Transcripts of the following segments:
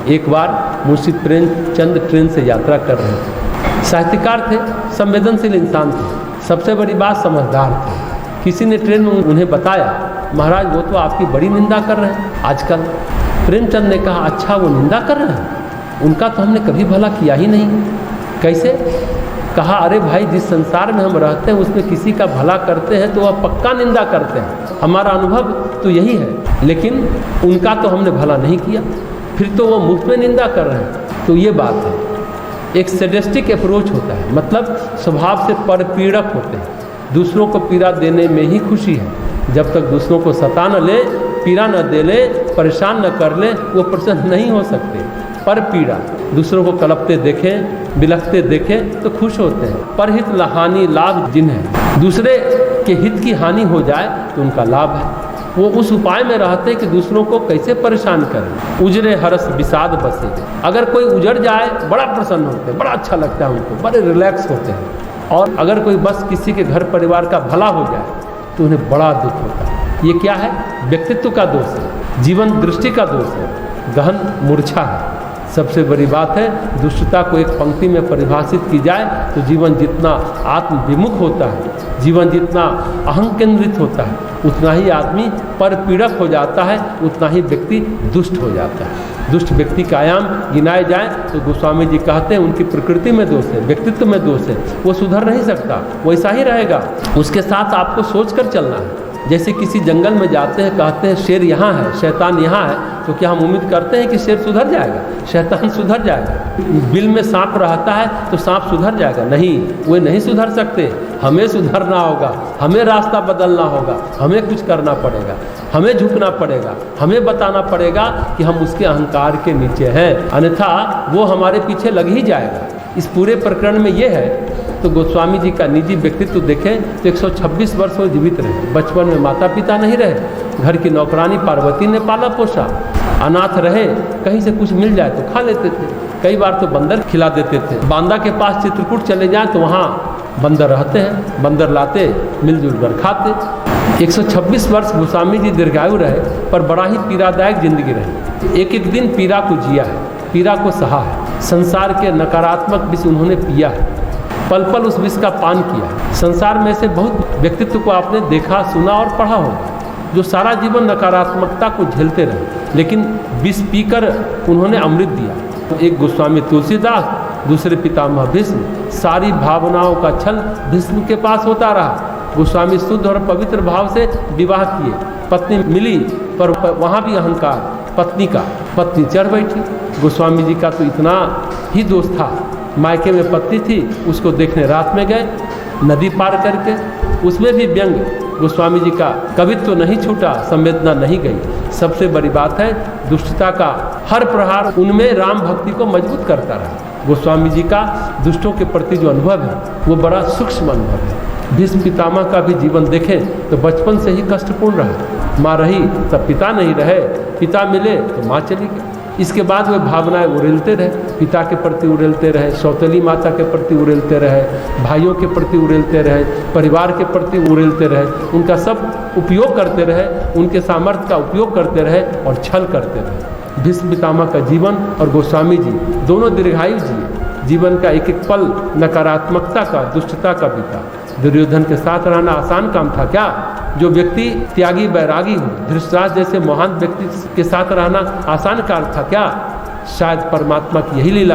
एक बार मुंशी प्रेमचंद ट्रेन से यात्रा कर रहे थे। साहित्यकार थे, संवेदनशील इंसान थे, सबसे बड़ी बात समझदार थे। किसी ने ट्रेन में उन्हें बताया, महाराज वो तो आपकी बड़ी निंदा कर रहे हैं आजकल। प्रेमचंद ने कहा, अच्छा वो निंदा कर रहे हैं, उनका तो हमने कभी भला किया ही नहीं। कैसे? कहा, अरे भाई जिस संसार में हम रहते हैं उसमें किसी का भला करते हैं तो वह पक्का निंदा करते हैं, हमारा अनुभव तो यही है, लेकिन उनका तो हमने भला नहीं किया, फिर तो वो मुफ्त में निंदा कर रहे हैं। तो ये बात है, एक सैडिस्टिक अप्रोच होता है, मतलब स्वभाव से परपीड़क होते हैं, दूसरों को पीड़ा देने में ही खुशी है। जब तक दूसरों को सता न ले, पीड़ा न दे ले, परेशान न कर ले, वो प्रसन्न नहीं हो सकते। पर पीड़ा, दूसरों को कलपते देखें, बिलखते देखें तो खुश होते हैं। परहित हानि लाभ जिन्हें, दूसरे के हित की हानि हो जाए तो उनका लाभ है। वो उस उपाय में रहते हैं कि दूसरों को कैसे परेशान करें। उजरे हरस विषाद बसे, अगर कोई उजड़ जाए बड़ा प्रसन्न होते हैं, बड़ा अच्छा लगता है उनको, बड़े रिलैक्स होते हैं। और अगर कोई बस किसी के घर परिवार का भला हो जाए तो उन्हें बड़ा दुख होता है। ये क्या है? व्यक्तित्व का दोष है, जीवन दृष्टि का दोष है, गहन मूर्छा है। सबसे बड़ी बात है, दुष्टता को एक पंक्ति में परिभाषित की जाए तो जीवन जितना आत्म विमुख होता है, जीवन जितना अहं केंद्रित होता है, उतना ही आदमी परपीड़क हो जाता है, उतना ही व्यक्ति दुष्ट हो जाता है। दुष्ट व्यक्ति का आयाम गिनाए जाए तो गोस्वामी जी कहते हैं उनकी प्रकृति में दोष है, व्यक्तित्व में दोष है, वो सुधर नहीं सकता, वैसा ही रहेगा। उसके साथ आपको सोच कर चलना है। जैसे किसी जंगल में जाते हैं, कहते हैं शेर यहाँ है, शैतान यहाँ है, तो क्या हम उम्मीद करते हैं कि शेर सुधर जाएगा, शैतान सुधर जाएगा? बिल में सांप रहता है तो सांप सुधर जाएगा? नहीं, वे नहीं सुधर सकते। हमें सुधरना होगा, हमें रास्ता बदलना होगा, हमें कुछ करना पड़ेगा, हमें झुकना पड़ेगा, हमें बताना पड़ेगा कि हम उसके अहंकार के नीचे हैं, अन्यथा वो हमारे पीछे लग ही जाएगा। इस पूरे प्रकरण में ये है। तो गोस्वामी जी का निजी व्यक्तित्व देखें तो 126 वर्ष वो जीवित रहे। बचपन में माता पिता नहीं रहे, घर की नौकरानी पार्वती ने पाला पोसा, अनाथ रहे, कहीं से कुछ मिल जाए तो खा लेते थे, कई बार तो बंदर खिला देते थे। बांदा के पास चित्रकूट चले जाएं तो वहाँ बंदर रहते हैं, बंदर लाते, मिलजुल कर खाते। 126 वर्ष गोस्वामी जी दीर्घायु रहे, पर बड़ा ही पीड़ादायक जिंदगी रही। एक एक दिन पीड़ा को जिया है, पीड़ा को सहा है, संसार के नकारात्मक विष उन्होंने पिया है, पल पल उस विष का पान किया। संसार में से बहुत व्यक्तित्व को आपने देखा, सुना और पढ़ा होगा, जो सारा जीवन नकारात्मकता को झेलते रहे, लेकिन विष पीकर उन्होंने अमृत दिया। तो एक गोस्वामी तुलसीदास, दूसरे पितामह भीष्म, सारी भावनाओं का छल भीष्म के पास होता रहा। गोस्वामी शुद्ध और पवित्र भाव से विवाह किए, पत्नी मिली, पर वहाँ भी अहंकार पत्नी का, पत्नी चढ़ बैठी। गोस्वामी जी का तो इतना ही दोष था, मायके में पत्नी थी, उसको देखने रात में गए, नदी पार करके, उसमें भी व्यंग। गोस्वामी जी का कवित्व तो नहीं छूटा, संवेदना नहीं गई। सबसे बड़ी बात है, दुष्टता का हर प्रहार उनमें राम भक्ति को मजबूत करता रहा। गोस्वामी जी का दुष्टों के प्रति जो अनुभव है वो बड़ा सूक्ष्म अनुभव है। भीष्म पितामह का भी जीवन देखें तो बचपन से ही कष्टपूर्ण रहा। माँ रही तब पिता नहीं रहे, पिता मिले तो माँ चली गई। इसके बाद वे भावनाएं उड़ेलते रहे, पिता के प्रति उड़ेलते रहे, सौतेली माता के प्रति उड़ेलते रहे, भाइयों के प्रति उड़ेलते रहे, परिवार के प्रति उड़ेलते रहे, उनका सब उपयोग करते रहे, उनके सामर्थ्य का उपयोग करते रहे और छल करते रहे। भीष्म पितामह का जीवन और गोस्वामी जी दोनों दीर्घायु जिए। जीवन का एक एक पल नकारात्मकता का, दुष्टता का बीता। दुर्योधन के साथ रहना आसान काम था क्या? जो व्यक्ति त्यागी बैरागी हो, धृतराष्ट्र जैसे महान व्यक्ति के साथ रहना आसान कार्य था क्या? शायद परमात्मा की यही लीला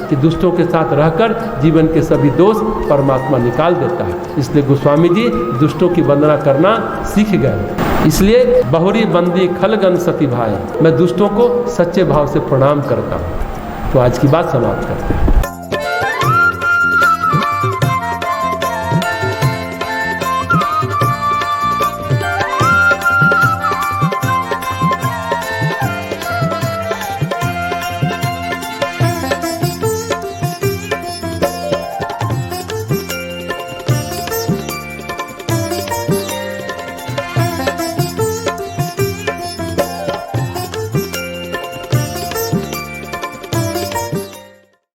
कि दुष्टों के साथ रहकर जीवन के सभी दोष परमात्मा निकाल देता है। इसलिए गोस्वामी जी दुष्टों की वंदना करना सीख गए। इसलिए बहुरी बंदी खलगन सती भाई, मैं दुष्टों को सच्चे भाव से प्रणाम करता हूँ। तो आज की बात समाप्त करते हैं।